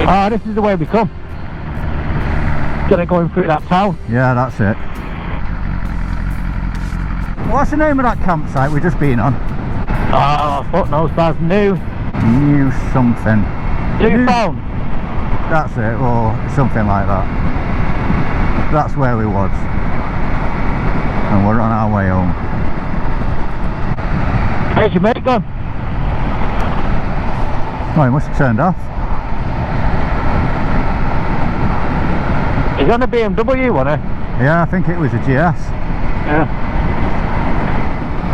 Oh, this is the way we come. Gonna going through that town. Yeah, that's it. What's the name of that campsite we've just been on? Oh, fuck knows, that's new. New something. New found. That's it, or something like that. That's where we was. And we're on our way home. Where's your mate gone? Oh, he must have turned off. He's on a BMW, wasn't he? Yeah, I think it was a GS. Yeah.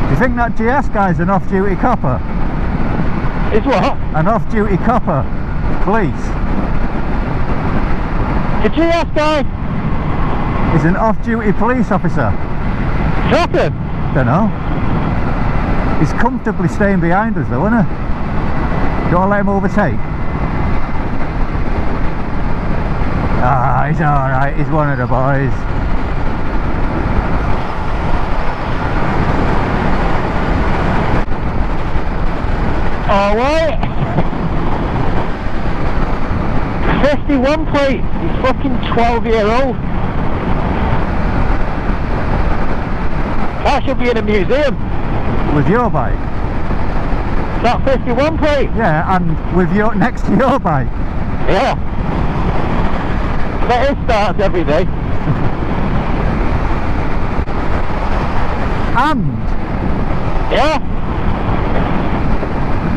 Do you think that GS guy's an off-duty copper? Is what? An off-duty copper. Police. The GS guy? He's an off-duty police officer. Dropping? Dunno. He's comfortably staying behind us though, isn't he? You want to let him overtake? Ah, he's alright, he's one of the boys. Alright. 51 plate. He's fucking 12-year-old. That should be in a museum. With your bike? That 51 plate? Yeah, and with your next to your bike? Yeah. That is starts every day. And? Yeah.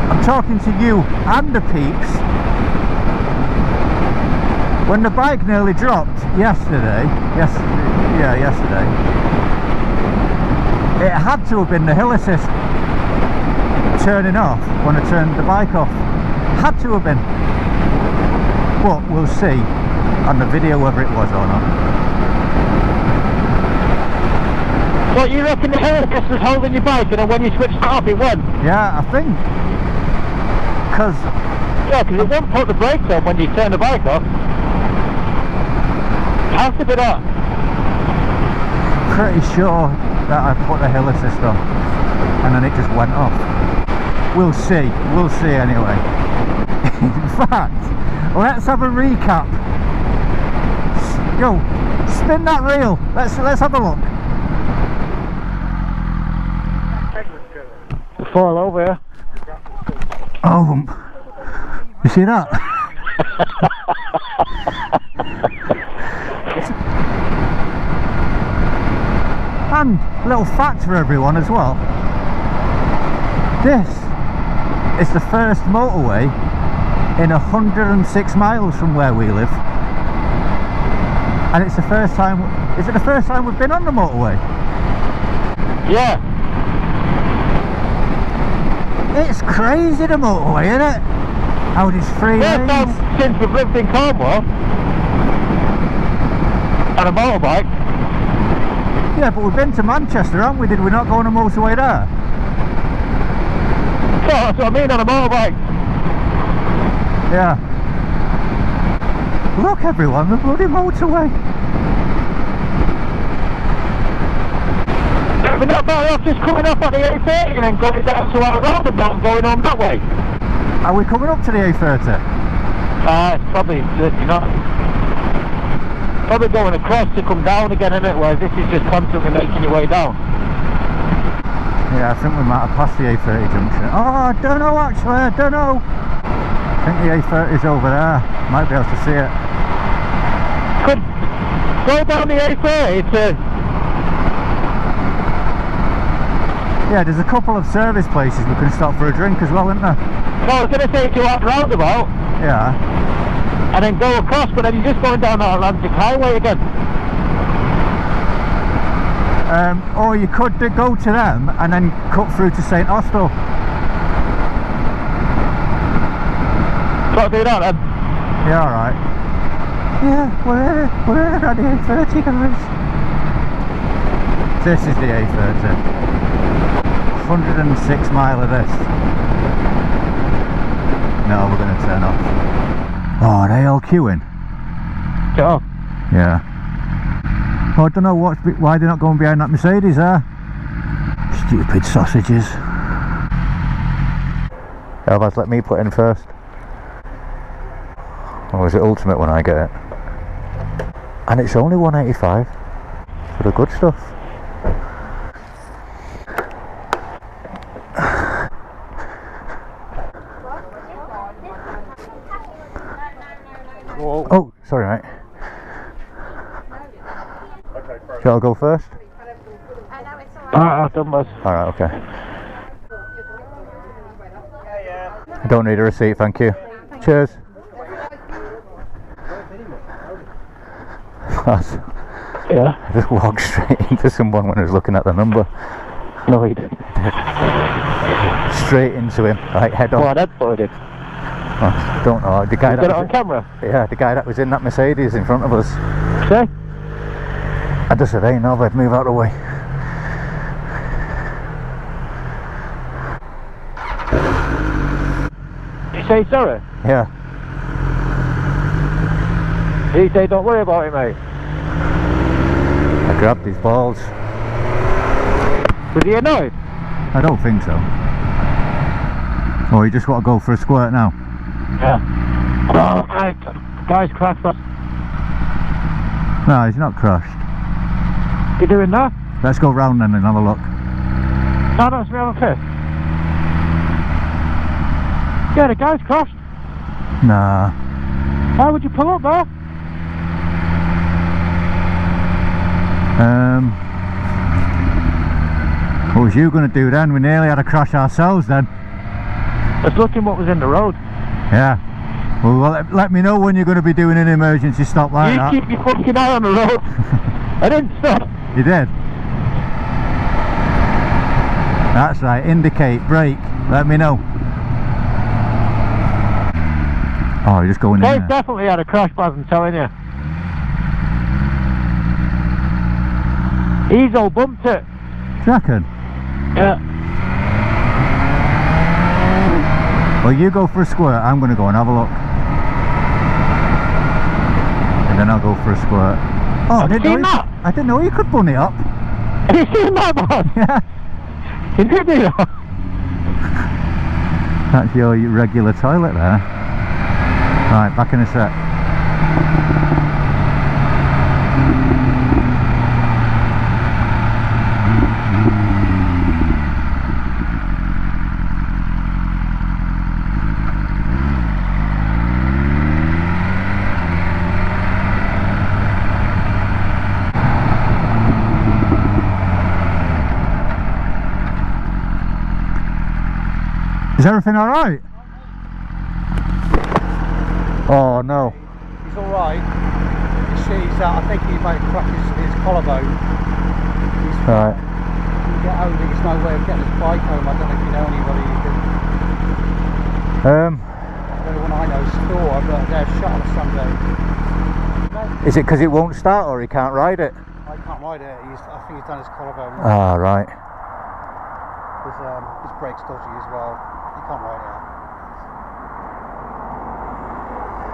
I'm talking to you and the peeps. When the bike nearly dropped yesterday, yesterday, it had to have been the hill assist turning off when I turned the bike off. Had to have been. But we'll see on the video whether it was or not. What, you reckon the hill assist was holding your bike and then when you switched it off it went? Yeah, I think. Yeah, because it won't put the brakes on when you turn the bike off. It has to be that. Pretty sure that I put the hill assist on and then it just went off. We'll see anyway. In fact, let's have a recap. Yo, spin that reel. Let's have a look. Fall over here. Oh, you see that? And a little fact for everyone as well. This is the first motorway in 106 miles from where we live. And it's the first time, is it the first time we've been on the motorway? Yeah. It's crazy, the motorway, isn't it? How it's 3 lanes. Since we've lived in Cornwall on a motorbike. Yeah, but we've been to Manchester, haven't we? Did we not go on a motorway there? So that's what I mean, on a motorbike. Yeah. Look everyone, the bloody motorway. We're not better off just coming up on the A30 and then going down to our road and not going on that way. Are we coming up to the A30? Probably not. Probably going across to come down again, isn't it? Whereas this is just constantly making your way down. Yeah, I think we might have passed the A30 junction. Oh, I don't know actually, I don't know. I think the A30 is over there. Might be able to see it. Could go down the A30 to... Yeah, there's a couple of service places we can stop for a drink as well, isn't there? No, I was going to say to our roundabout. Yeah. And then go across, but then you're just going down the Atlantic Highway again. Or you could go to them and then cut through to St. Austell. Got to do that then. Yeah, alright. Yeah, we're on the A30 guys. This is the A30. 106 mile of this. No, we're going to turn off. Oh, are they all queuing? Yeah. Yeah. Oh, I don't know why they're not going behind that Mercedes there. Stupid sausages. Elvis, let me put in first. Or is it ultimate when I get it? And it's only 185 for the good stuff. Whoa. Oh, sorry mate. Shall I go first? I've done this. Alright, okay. I don't need a receipt, thank you. Cheers. Yeah. I just walked straight into someone when I was looking at the number. No, he did. Straight into him, like head on. Well, that's what I did. I don't know. The guy You that got it was on camera? Yeah, the guy that was in that Mercedes in front of us. See? I just said, hey, no, but move out of the way. Did you say sorry? Yeah. Did he say don't worry about it, mate? I grabbed his balls. Was he annoyed? I don't think so. Oh, you just want to go for a squirt now? Yeah. Oh, guy's crashed us. No, he's not crushed. You doing that? Let's go round then and have a look. No, that's me on the piss. Yeah, the guy's crashed. Nah. Why would you pull up there? What was you going to do then? We nearly had a crash ourselves then. Let's look in what was in the road. Yeah. Well, let me know when you're going to be doing an emergency stop like that. You keep your fucking eye on the road. I didn't stop. You did? That's right, indicate, brake, let me know. Oh, you're just going in They've there. definitely had a crash, Baz, I'm telling you. He's all bumped it. Do you reckon? Yeah. Well, you go for a squirt, I'm going to go and have a look. And then I'll go for a squirt. Oh, Have you seen that? I didn't know you could bunny up. Have you seen that, Baz? Yeah. You did do that? That's your regular toilet there. Right, back in a sec. Is everything alright? Oh no. He's alright. You see, I think he might crack his collarbone. He's Right. He get home, there's no way of getting his bike home. I don't know if you know anybody who can. Everyone I know is Thor, but they're shut on a Sunday. Is it because it won't start or he can't ride it? I can't ride it. I think he's done his collarbone. Ah, right. His brake's dodgy as well. He can't ride it out.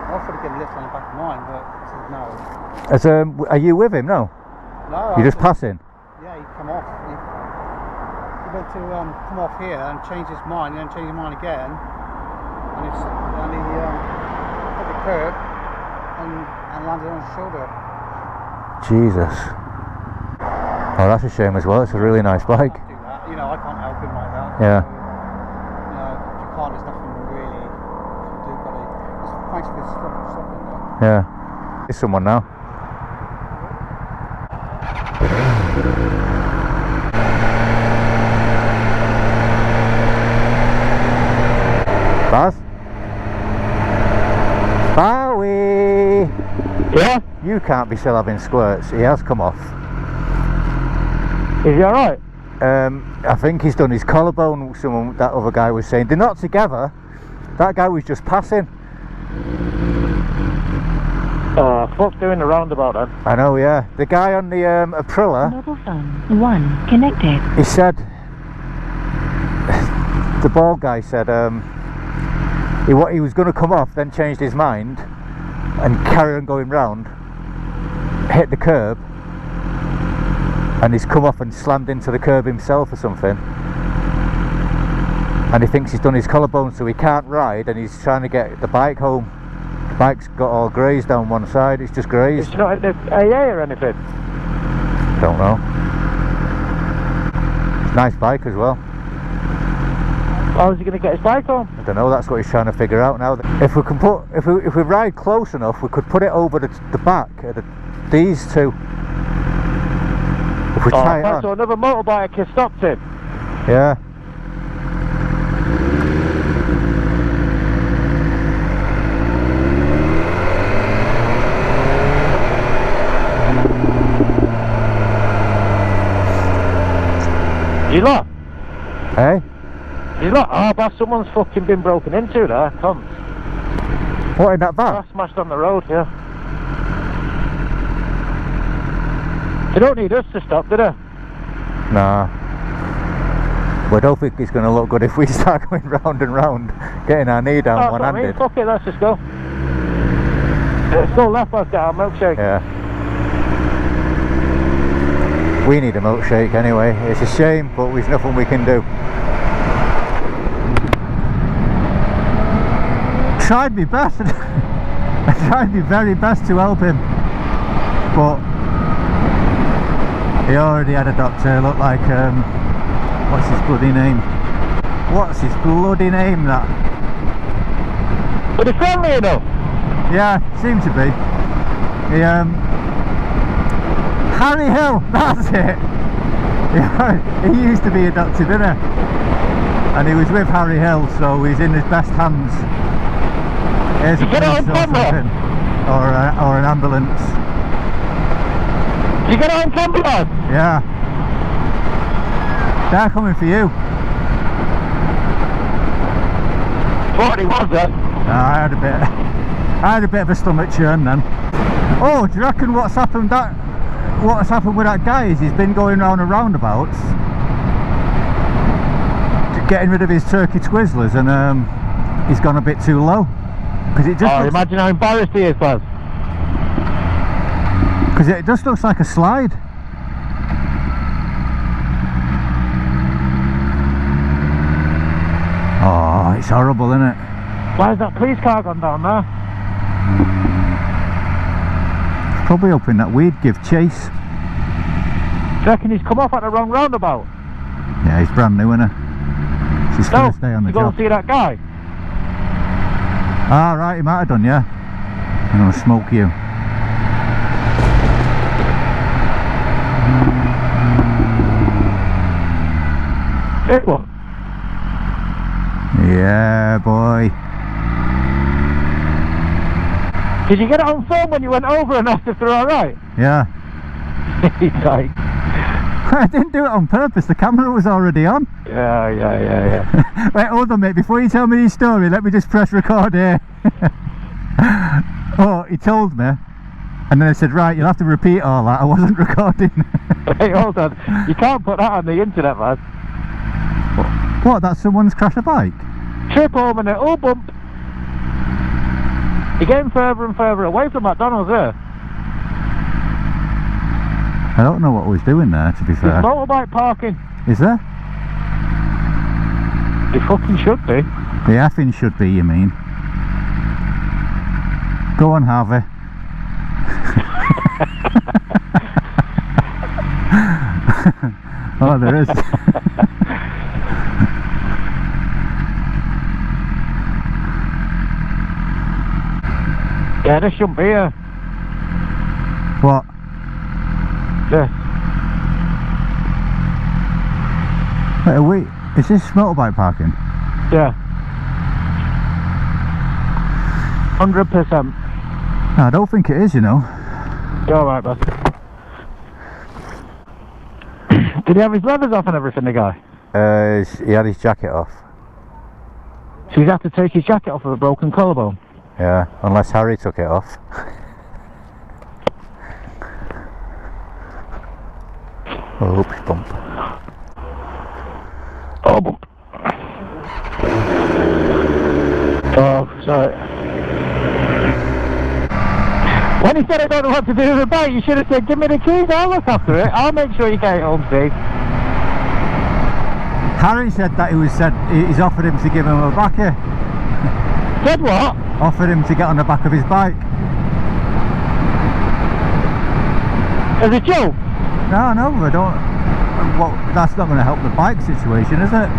I offered to get a lift on the back of mine, but he said no. Are you with him? No. No. You're just passing? Yeah, he come off. He went to come off here and change his mind, and then change his mind again. And he hit the curb and landed on his shoulder. Jesus. Oh, that's a shame as well. It's a really nice bike. I can't do that. You know, I can't help him like that. Yeah. So, you know, if you can't, there's nothing really to do, buddy. Thanks for stopping though. Yeah. There's someone now. Baz? Bowie! Yeah? You can't be still having squirts. He has come off. Is he alright? I think he's done his collarbone, that other guy was saying. They're not together. That guy was just passing. Fuck doing the roundabout then. I know, yeah. The guy on the Aprilia, Mobile phone 1 connected. he said, the bald guy said he was going to come off, then changed his mind and carry on going round, hit the curb, and he's come off and slammed into the curb himself or something, and he thinks he's done his collarbone, so he can't ride, and he's trying to get the bike home, Bike's got all grazed down one side, it's just grazed. It's not in the AA or anything? Don't know. It's a nice bike as well. How's he going to get his bike home? I don't know, that's what he's trying to figure out now. If we can put, if we ride close enough, we could put it over the back of these two. If we tie it on. So another motorbike has stopped him. Yeah. You lot? Hey? You lot? Oh, but someone's fucking been broken into there. Come. What, in that van? Car smashed on the road, yeah. They don't need us to stop, do they? Nah. But I don't think it's going to look good if we start going round and round, getting our knee down one-handed. I mean. Fuck it, let's just go. Let's go left, let's get our milkshake. Yeah. We need a milkshake anyway. It's a shame, but there's nothing we can do. Tried my best. I tried my very best to help him, but he already had a doctor. Looked like what's his bloody name? What's his bloody name? That. But it's friendly enough. Yeah, seems to be. Harry Hill, that's it. He used to be a doctor, didn't he? And he was with Harry Hill, so he's in his best hands. Here's a police or something, or an ambulance. You get on camera? Yeah. They're coming for you. What he was then? I had a bit of a stomach churn then. Oh, do you reckon what's happened with that guy is he's been going round and roundabouts getting rid of his turkey twizzlers, and he's gone a bit too low. Because it just imagine how embarrassed he is, Buzz. Because it just looks like a slide. Oh, it's horrible, isn't it? Why has that police car gone down there? Probably hoping that we'd give chase. Do you reckon he's come off at the wrong roundabout? Yeah, he's brand new, isn't he? It's his first day on the job. You go and see that guy? Ah, right, he might have done, yeah. I'm gonna smoke you. It what? Yeah, boy. Did you get it on film when you went over and asked if they're alright? Yeah. He's like... I didn't do it on purpose, the camera was already on. Yeah. Wait, hold on mate, before you tell me his story, let me just press record here. Oh, he told me, and then I said, right, you'll have to repeat all that, I wasn't recording. Hey, hold on, you can't put that on the internet, man. What, that someone's crashed a bike? Trip home and oh bump. You're getting further and further away from McDonald's there. I don't know what I was doing there, to be fair. There's motorbike parking. Is there? They fucking should be. The effing should be, you mean? Go on, Harvey. Oh, there is. Yeah, this shouldn't be here. What? This. Wait, is this motorbike parking? Yeah. 100%. No, I don't think it is, you know. You're alright, boss. Did he have his leathers off and everything, the guy? He had his jacket off. So he'd have to take his jacket off with a broken collarbone? Yeah, unless Harry took it off. Oh, oops, bump. Oh, bump. Oh, sorry. When he said I don't know what to do with the bike, you should have said, give me the keys, I'll look after it. I'll make sure you get it home safe. Harry said that he's offered him to give him a backer. Said what? offered him to get on the back of his bike. As a joke? No, I don't. Well, that's not going to help the bike situation, is it?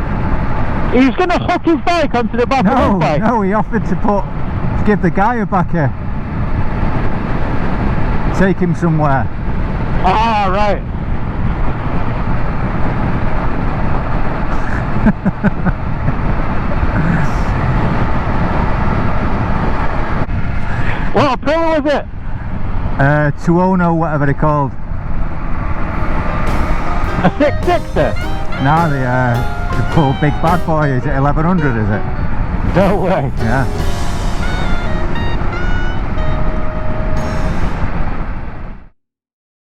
He's going to hook his bike onto the back of his bike? No, he offered to give the guy a backer. Take him somewhere. Ah, right. What Aprilia was it? Tuono, whatever they're called. A 660? No, the poor big bad boy. Is it 1100? Is it? No way. Yeah.